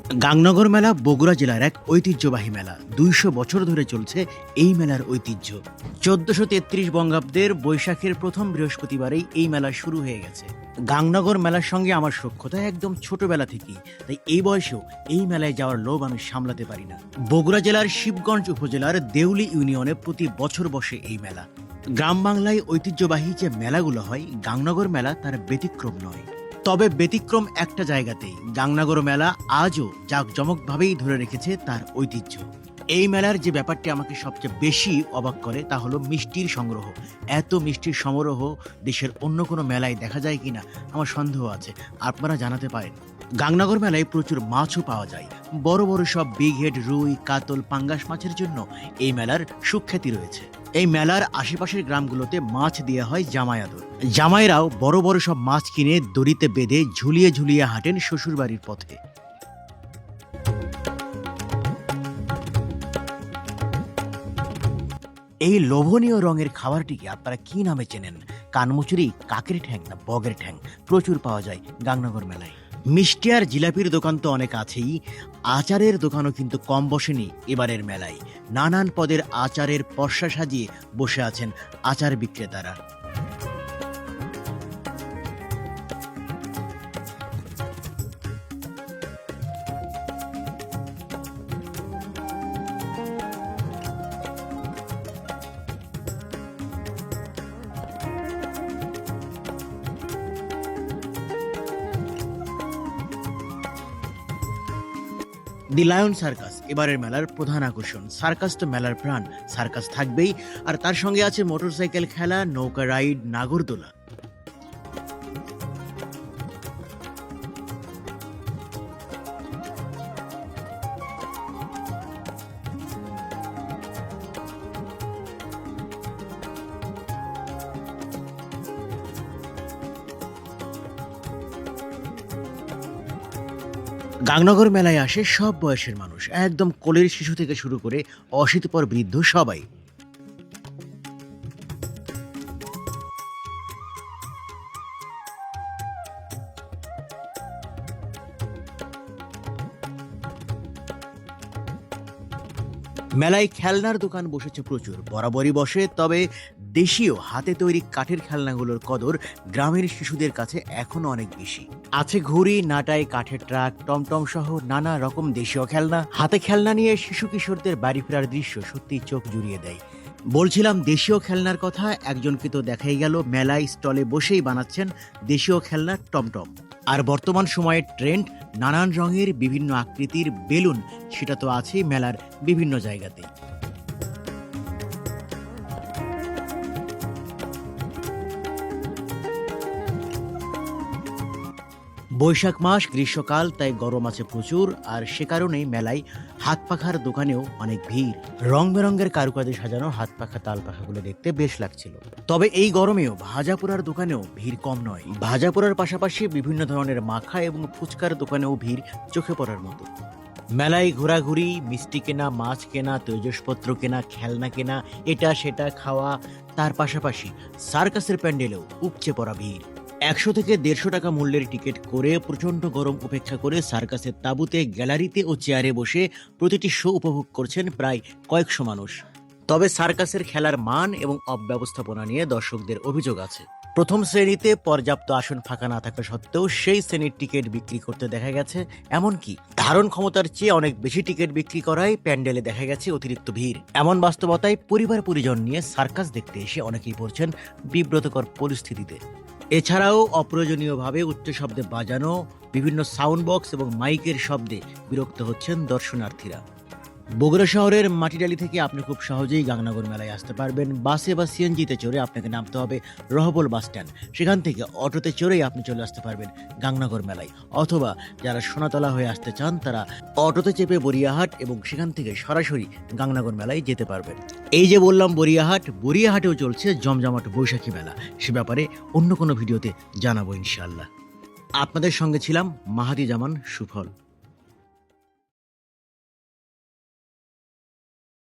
গাংনগর মেলা বগুড়া জেলার এক ঐতিহ্যবাহী মেলা। ২০০ বছর ধরে চলছে এই মেলার ঐতিহ্য। ১৪৩৩ বঙ্গাব্দের বৈশাখের প্রথম বৃহস্পতিবারেই এই মেলা শুরু হয়ে গেছে। গাংনগর মেলার সঙ্গে আমার সখ্যতা একদম ছোটবেলা থেকেই, তাই এই বয়সেও এই মেলায় যাওয়ার লোভ আমি সামলাতে পারি না। বগুড়া জেলার শিবগঞ্জ উপজেলার দেউলি ইউনিয়নে প্রতি বছর বসে এই মেলা। গ্রাম বাংলায় ঐতিহ্যবাহী যে মেলাগুলো হয়, গাংনগর মেলা তার ব্যতিক্রম নয়। তবে ব্যতিক্রম একটা জায়গাতেই, গাংনগর মেলা আজও জাঁকজমকভাবেই ধরে রেখেছে তার ঐতিহ্য। এই মেলার যে ব্যাপারটি আমাকে সবচেয়ে বেশি অবাক করে তা হলো মিষ্টির সংগ্রহ। এত মিষ্টির সমারোহ দেশের অন্য কোনো মেলায় দেখা যায় কিনা আমার সন্দেহ আছে, আপনারা জানাতে পারেন। গাংনগর মেলায় প্রচুর মাছও পাওয়া যায়। বড় বড় সব বিগ হেড, রুই, কাতল, পাঙ্গাস মাছের জন্য এই মেলার সুখ্যাতি রয়েছে। এই মেলার আশেপাশের গ্রামগুলোতে মাছ দেওয়া হয় জামাই আদর। জামাইরাও বড় বড় সব মাছ কিনে দড়িতে বেঁধে ঝুলিয়ে ঝুলিয়ে হাঁটেন শ্বশুরবাড়ির পথে। এই লোভনীয় রঙের খাবারটিকে আপনারা কি নামে চেনেন? কানমুচুরি, কাকের ঠ্যাং না বগের ঠ্যাং? প্রচুর পাওয়া যায় গাংনগর মেলায়। মিষ্টি আর জিলাপির দোকান তো অনেক আছেই, আচারের দোকানও কিন্তু কম বসেনি এবারের মেলায়। নানান পদের আচারের পসরা সাজিয়ে বসে আছেন আচার বিক্রেতারা। দি লায়ন সার্কাস এবারের মেলার প্রধান আকর্ষণ। সার্কাস তো মেলার প্রাণ, সার্কাস থাকবেই, আর তার সঙ্গে আছে মোটরসাইকেল খেলা, নৌকা রাইড, নাগরদোলা। গাংনগর মেলায় আসে সব বয়সের মানুষ, একদম কোলের শিশু থেকে শুরু করে অশীতিপর বৃদ্ধ সবাই। মেলায় খেলনার দোকান বসেছে প্রচুর, বরাবরই বসে। তবে দেশীয় হাতে তৈরি কাঠের খেলনাগুলোর কদর গ্রামের শিশুদের কাছে এখনো অনেক বেশি। আছে ঘুড়ি, নাটাই, কাঠের ট্রাক, টমটম সহ নানা রকম দেশীয় খেলনা। হাতে খেলনা নিয়ে শিশু কিশোরদের বাড়ি ফেরার দৃশ্য সত্যি চোখ জুড়িয়ে দেয়। বলছিলাম দেশীয় খেলনার কথা, একজনকে তো দেখাই গেল মেলায় স্টলে বসেই বানাচ্ছেন দেশীয় খেলনার টমটম। আর বর্তমান সময়ের ট্রেন্ড নানান রঙের বিভিন্ন আকৃতির বেলুন, সেটা তো আছেই মেলার বিভিন্ন জায়গাতে। বৈশাখ মাস, গ্রীষ্মকাল, তাই গরম আছে প্রচুর, আর সে কারণেই মেলায় হাত পাখার দোকানেও অনেক ভিড়। রং বেরঙের কারুকাজে সাজানো হাত পাখা, তাল পাখাগুলো দেখতে বেশ লাগছিল। তবে এই গরমেও ভাজাপোড়ার দোকানেও ভিড় কম নয়। ভাজাপোড়ার পাশাপাশি বিভিন্ন ধরনের মাখা এবং ফুচকার দোকানেও ভিড় চোখে পড়ার মতো। মেলায় ঘোরাঘুরি, মিষ্টি কেনা, মাছ কেনা, তৈজসপত্র কেনা, খেলনা কেনা, এটা সেটা খাওয়া, তার পাশাপাশি সার্কাসের প্যান্ডেলেও উপচে পড়া ভিড়। ১০০ থেকে ১৫০ টাকা মূল্যের টিকিট করে প্রচণ্ড গরম উপেক্ষা করে সার্কাসের তাঁবুতে, গ্যালারিতে ও চেয়ারে বসে প্রতিটি শো উপভোগ করছেন প্রায় কয়েকশো মানুষ। তবে সার্কাসের খেলার মান এবং অব্যবস্থাপনা নিয়ে দর্শকদের অভিযোগ আছে। প্রথম শ্রেণীতে পর্যাপ্ত আসন ফাঁকা না থাকা সত্ত্বেও সেই শ্রেণীর টিকিট বিক্রি করতে দেখা গেছে। এমনকি ধারণ ক্ষমতার চেয়ে অনেক বেশি টিকিট বিক্রি করায় প্যান্ডেলে দেখা গেছে অতিরিক্ত ভিড়। এমন বাস্তবতায় পরিবার পরিজন নিয়ে সার্কাস দেখতে এসে অনেকেই পড়ছেন বিব্রতকর পরিস্থিতিতে। এছাড়াও অপ্রয়োজনীয়ভাবে উচ্চ শব্দে বাজানো বিভিন্ন সাউন্ড বক্স এবং মাইকের শব্দে বিরক্ত হচ্ছেন দর্শনার্থীরা। বগুড়া শহরের মাটিডালি থেকে আপনি খুব সহজেই গাংনগর মেলায় আসতে পারবেন। বাসে বা সিএনজিতে চড়ে আপনাকে নামতে হবে রহবল বাস স্ট্যান্ড, সেখান থেকে অটোতে চড়েই আপনি চলে আসতে পারবেন গাংনগর মেলায়। অথবা যারা সোনাতলা হয়ে আসতে চান তারা অটোতে চেপে বরিয়াহাট এবং সেখান থেকে সরাসরি গাংনগর মেলায় যেতে পারবেন। এই যে বললাম বরিয়াহাটেও চলছে জমজমাট বৈশাখী মেলা, সে ব্যাপারে অন্য কোনো ভিডিওতে জানাবো ইনশাআল্লাহ। আপনাদের সঙ্গে ছিলাম মাহাদি জামান সুফল।